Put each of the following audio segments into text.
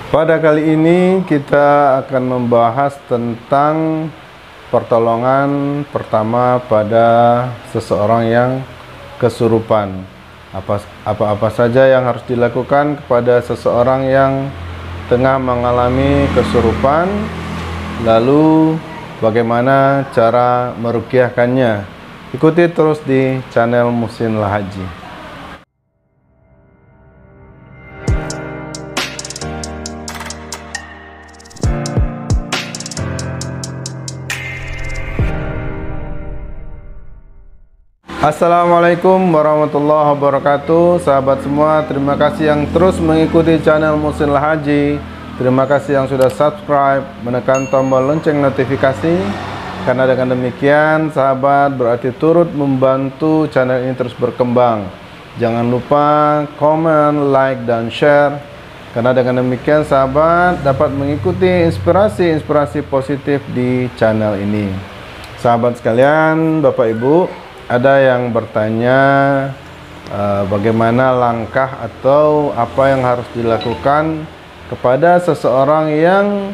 Pada kali ini kita akan membahas tentang pertolongan pertama pada seseorang yang kesurupan. Apa-apa saja yang harus dilakukan kepada seseorang yang tengah mengalami kesurupan, lalu bagaimana cara meruqyahkannya. Ikuti terus di channel Muhsin Lahaji. Assalamualaikum warahmatullahi wabarakatuh. Sahabat semua, terima kasih yang terus mengikuti channel Muhsin Lahaji. Terima kasih yang sudah subscribe, menekan tombol lonceng notifikasi. Karena dengan demikian, sahabat berarti turut membantu channel ini terus berkembang. Jangan lupa komen, like, dan share. Karena dengan demikian, sahabat dapat mengikuti inspirasi-inspirasi positif di channel ini. Sahabat sekalian, Bapak Ibu, ada yang bertanya bagaimana langkah atau apa yang harus dilakukan kepada seseorang yang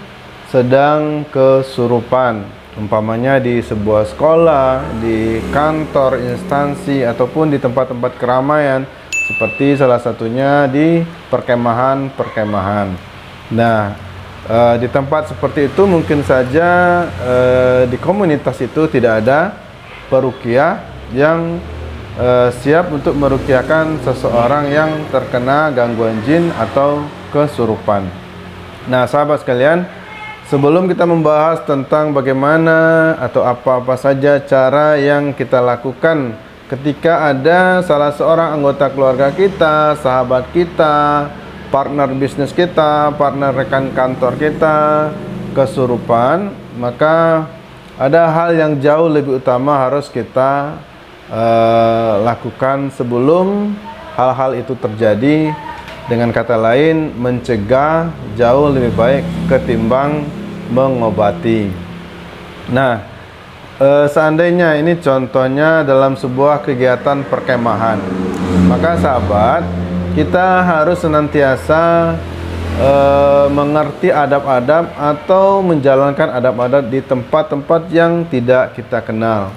sedang kesurupan, umpamanya di sebuah sekolah, di kantor, instansi, ataupun di tempat-tempat keramaian, seperti salah satunya di perkemahan-perkemahan. Nah, di tempat seperti itu mungkin saja di komunitas itu tidak ada peruqyah yang siap untuk meruqyahkan seseorang yang terkena gangguan jin atau kesurupan. Nah, sahabat sekalian, sebelum kita membahas tentang bagaimana atau apa-apa saja cara yang kita lakukan ketika ada salah seorang anggota keluarga kita, sahabat kita, partner bisnis kita, partner rekan kantor kita kesurupan, maka ada hal yang jauh lebih utama harus kita lakukan sebelum hal-hal itu terjadi. Dengan kata lain, mencegah jauh lebih baik ketimbang mengobati. Nah, seandainya ini contohnya dalam sebuah kegiatan perkemahan, maka sahabat, kita harus senantiasa mengerti adab-adab atau menjalankan adab-adab di tempat-tempat yang tidak kita kenal.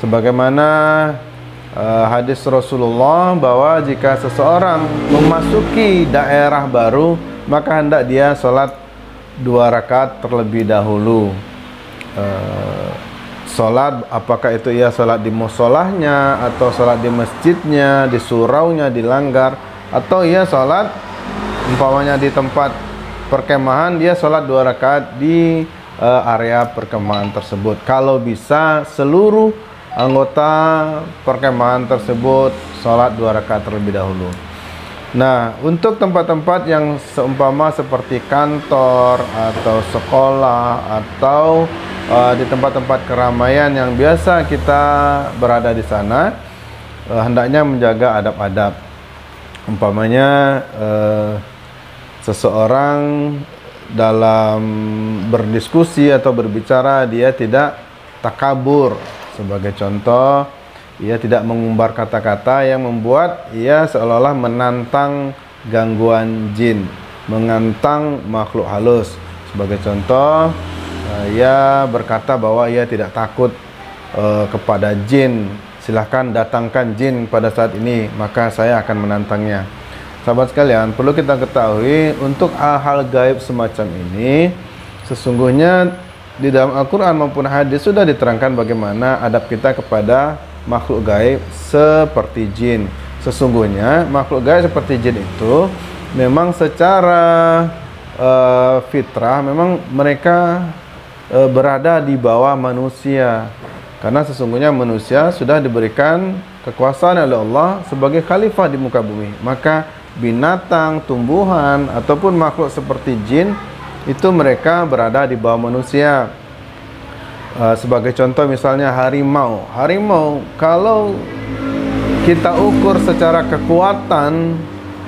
Sebagaimana hadis Rasulullah bahwa jika seseorang memasuki daerah baru, maka hendak dia sholat 2 rakaat terlebih dahulu. Sholat, apakah itu ia sholat di musolahnya, atau sholat di masjidnya, di suraunya, di langgar, atau ia sholat umpamanya di tempat perkemahan, dia sholat 2 rakaat di area perkemahan tersebut. Kalau bisa seluruh anggota perkemahan tersebut sholat 2 rakaat terlebih dahulu. Nah, untuk tempat-tempat yang seumpama seperti kantor atau sekolah atau di tempat-tempat keramaian yang biasa kita berada di sana, hendaknya menjaga adab-adab. Umpamanya seseorang dalam berdiskusi atau berbicara, dia tidak takabur. Sebagai contoh, ia tidak mengumbar kata-kata yang membuat ia seolah-olah menantang gangguan jin, menantang makhluk halus. Sebagai contoh, ia berkata bahwa ia tidak takut kepada jin. Silahkan datangkan jin pada saat ini, maka saya akan menantangnya. Sahabat sekalian, perlu kita ketahui untuk hal-hal gaib semacam ini, sesungguhnya di dalam Al-Quran maupun hadis sudah diterangkan bagaimana adab kita kepada makhluk gaib seperti jin. Sesungguhnya makhluk gaib seperti jin itu memang secara fitrah memang mereka berada di bawah manusia, karena sesungguhnya manusia sudah diberikan kekuasaan oleh Allah sebagai khalifah di muka bumi. Maka binatang, tumbuhan, ataupun makhluk seperti jin itu mereka berada di bawah manusia. Sebagai contoh misalnya harimau. Harimau kalau kita ukur secara kekuatan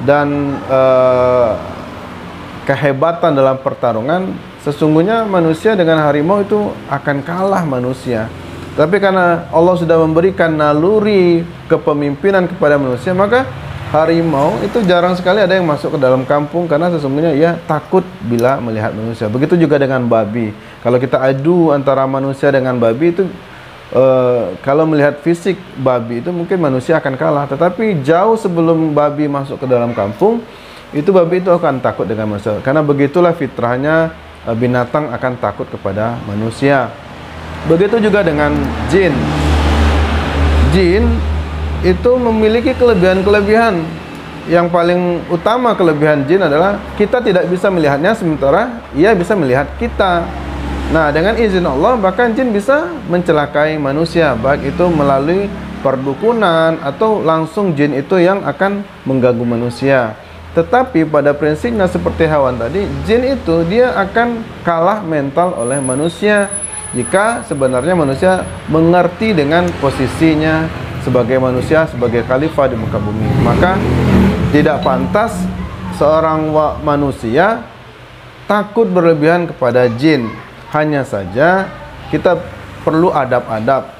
dan kehebatan dalam pertarungan, sesungguhnya manusia dengan harimau itu akan kalah manusia. Tapi karena Allah sudah memberikan naluri kepemimpinan kepada manusia, maka harimau itu jarang sekali ada yang masuk ke dalam kampung karena sesungguhnya ia takut bila melihat manusia. Begitu juga dengan babi. Kalau kita adu antara manusia dengan babi itu kalau melihat fisik babi itu mungkin manusia akan kalah, tetapi jauh sebelum babi masuk ke dalam kampung itu babi itu akan takut dengan manusia. Karena begitulah fitrahnya, binatang akan takut kepada manusia. Begitu juga dengan jin. Jin itu memiliki kelebihan-kelebihan. Yang paling utama kelebihan jin adalah kita tidak bisa melihatnya sementara ia bisa melihat kita. Nah, dengan izin Allah bahkan jin bisa mencelakai manusia, baik itu melalui perdukunan atau langsung jin itu yang akan mengganggu manusia. Tetapi pada prinsipnya seperti hewan tadi, jin itu dia akan kalah mental oleh manusia jika sebenarnya manusia mengerti dengan posisinya sebagai manusia, sebagai khalifah di muka bumi. Maka tidak pantas seorang manusia takut berlebihan kepada jin. Hanya saja kita perlu adab-adab.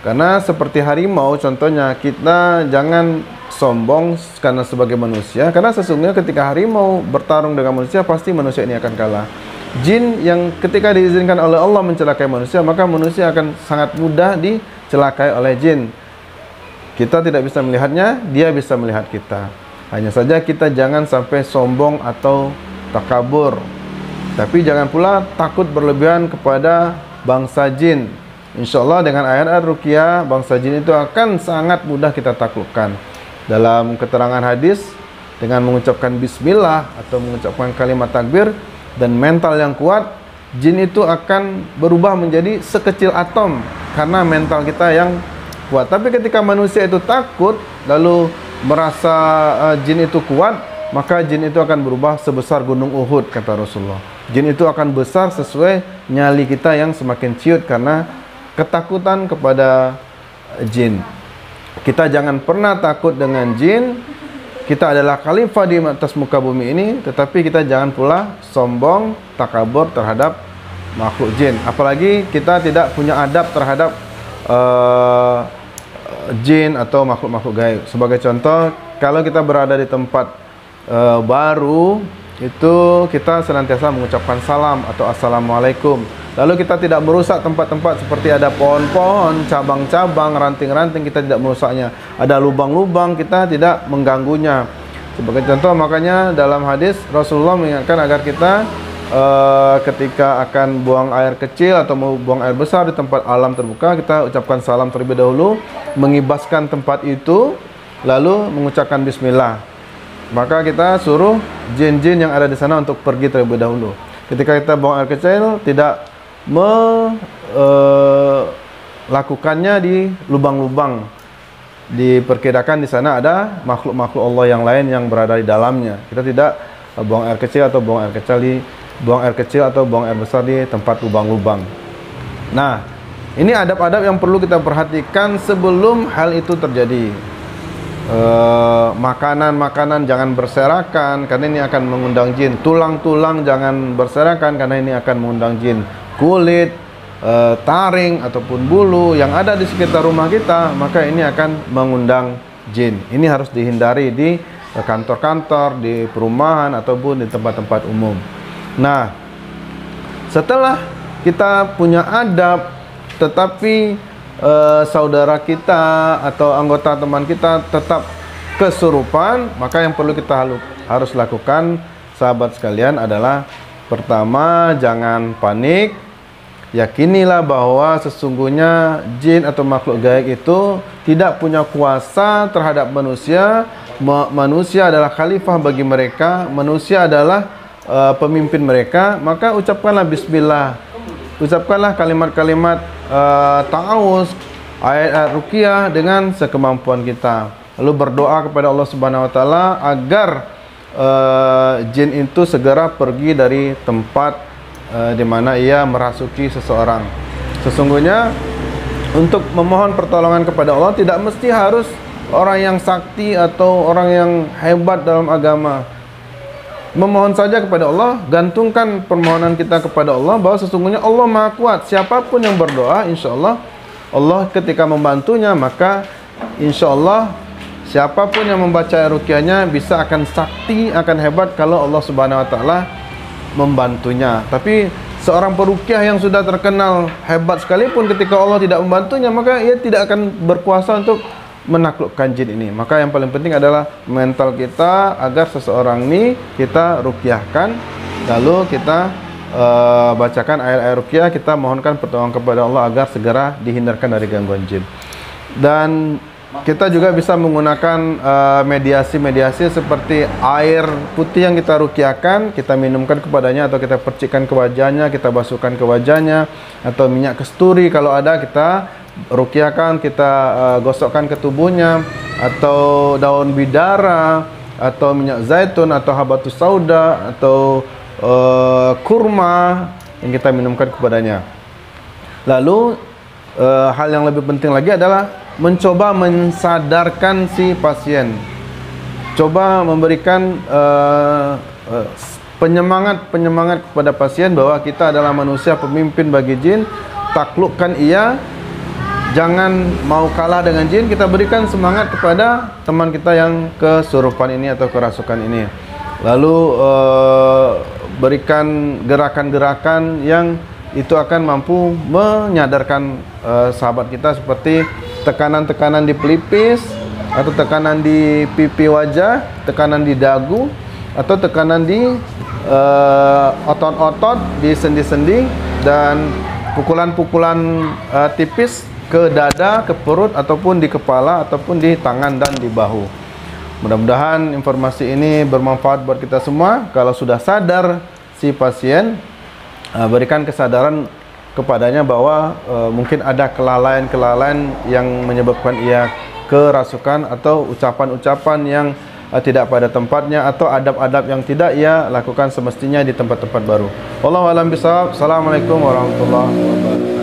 Karena seperti harimau contohnya, kita jangan sombong karena sebagai manusia, karena sesungguhnya ketika harimau bertarung dengan manusia pasti manusia ini akan kalah. Jin yang ketika diizinkan oleh Allah mencelakai manusia, maka manusia akan sangat mudah dicelakai oleh jin. Kita tidak bisa melihatnya, dia bisa melihat kita. Hanya saja kita jangan sampai sombong atau takabur. Tapi jangan pula takut berlebihan kepada bangsa jin. Insya Allah dengan ayat-ayat ruqyah, bangsa jin itu akan sangat mudah kita taklukkan. Dalam keterangan hadis, dengan mengucapkan bismillah atau mengucapkan kalimat takbir dan mental yang kuat, jin itu akan berubah menjadi sekecil atom karena mental kita yang kuat. Tapi ketika manusia itu takut lalu merasa jin itu kuat, maka jin itu akan berubah sebesar gunung Uhud, kata Rasulullah. Jin itu akan besar sesuai nyali kita yang semakin ciut karena ketakutan kepada jin. Kita jangan pernah takut dengan jin. Kita adalah khalifah di atas muka bumi ini, tetapi kita jangan pula sombong, takabur terhadap makhluk jin. Apalagi kita tidak punya adab terhadap jin atau makhluk-makhluk gaib. Sebagai contoh, kalau kita berada di tempat baru, itu kita senantiasa mengucapkan salam atau assalamualaikum. Lalu kita tidak merusak tempat-tempat seperti ada pohon-pohon, cabang-cabang, ranting-ranting, kita tidak merusaknya. Ada lubang-lubang, kita tidak mengganggunya. Sebagai contoh, makanya dalam hadis Rasulullah mengingatkan agar kita ketika akan buang air kecil atau mau buang air besar di tempat alam terbuka, kita ucapkan salam terlebih dahulu, mengibaskan tempat itu, lalu mengucapkan bismillah. Maka kita suruh jin-jin yang ada di sana untuk pergi terlebih dahulu. Ketika kita buang air kecil, tidak melakukannya di lubang-lubang. Diperkirakan di sana ada makhluk-makhluk Allah yang lain yang berada di dalamnya. Kita tidak buang air kecil atau buang air besar di tempat lubang-lubang. Nah, ini adab-adab yang perlu kita perhatikan sebelum hal itu terjadi. Makanan-makanan jangan berserakan karena ini akan mengundang jin. Tulang-tulang jangan berserakan karena ini akan mengundang jin. Kulit, taring ataupun bulu yang ada di sekitar rumah kita, maka ini akan mengundang jin. Ini harus dihindari di kantor-kantor, di perumahan ataupun di tempat-tempat umum. Nah, setelah kita punya adab, tetapi saudara kita atau anggota teman kita tetap kesurupan, maka yang perlu kita harus lakukan, sahabat sekalian, adalah pertama, jangan panik. Yakinilah bahwa sesungguhnya jin atau makhluk gaib itu tidak punya kuasa terhadap manusia. Manusia adalah khalifah bagi mereka, manusia adalah pemimpin mereka. Maka ucapkanlah bismillah, ucapkanlah kalimat-kalimat ta'awuz, ayat-ayat ruqyah dengan sekemampuan kita. Lalu berdoa kepada Allah Subhanahu wa taala agar jin itu segera pergi dari tempat di mana ia merasuki seseorang. Sesungguhnya untuk memohon pertolongan kepada Allah tidak mesti harus orang yang sakti atau orang yang hebat dalam agama. Memohon saja kepada Allah, gantungkan permohonan kita kepada Allah bahwa sesungguhnya Allah Maha Kuat. Siapapun yang berdoa, insya Allah Allah ketika membantunya, maka insya Allah siapapun yang membaca ruqyahnya bisa akan sakti, akan hebat kalau Allah Subhanahu wa taala membantunya. Tapi seorang peruqyah yang sudah terkenal hebat sekalipun ketika Allah tidak membantunya, maka ia tidak akan berkuasa untuk menaklukkan jin ini. Maka yang paling penting adalah mental kita agar seseorang ini kita ruqyahkan, lalu kita bacakan ayat-ayat ruqyah, kita mohonkan pertolongan kepada Allah agar segera dihindarkan dari gangguan jin. Dan kita juga bisa menggunakan mediasi-mediasi seperti air putih yang kita ruqyahkan, kita minumkan kepadanya atau kita percikkan ke wajahnya, kita basuhkan ke wajahnya, atau minyak kasturi kalau ada kita ruqyahkan, kita gosokkan ke tubuhnya, atau daun bidara, atau minyak zaitun, atau habatus sauda, atau kurma yang kita minumkan kepadanya. Lalu hal yang lebih penting lagi adalah mencoba mensadarkan si pasien, coba memberikan penyemangat kepada pasien bahwa kita adalah manusia pemimpin bagi jin, taklukkan ia, jangan mau kalah dengan jin. Kita berikan semangat kepada teman kita yang kesurupan ini atau kerasukan ini. Lalu berikan gerakan-gerakan yang itu akan mampu menyadarkan sahabat kita, seperti tekanan-tekanan di pelipis, atau tekanan di pipi wajah, tekanan di dagu, atau tekanan di otot-otot, di sendi-sendi, dan pukulan-pukulan tipis ke dada, ke perut, ataupun di kepala, ataupun di tangan dan di bahu. Mudah-mudahan informasi ini bermanfaat buat kita semua. Kalau sudah sadar si pasien, berikan kesadaran kepadanya bahwa mungkin ada kelalaian-kelalaian yang menyebabkan ia kerasukan, atau ucapan-ucapan yang tidak pada tempatnya, atau adab-adab yang tidak ia lakukan semestinya di tempat-tempat baru. Wallahu a'lam bishawab. Assalamualaikum warahmatullahi wabarakatuh.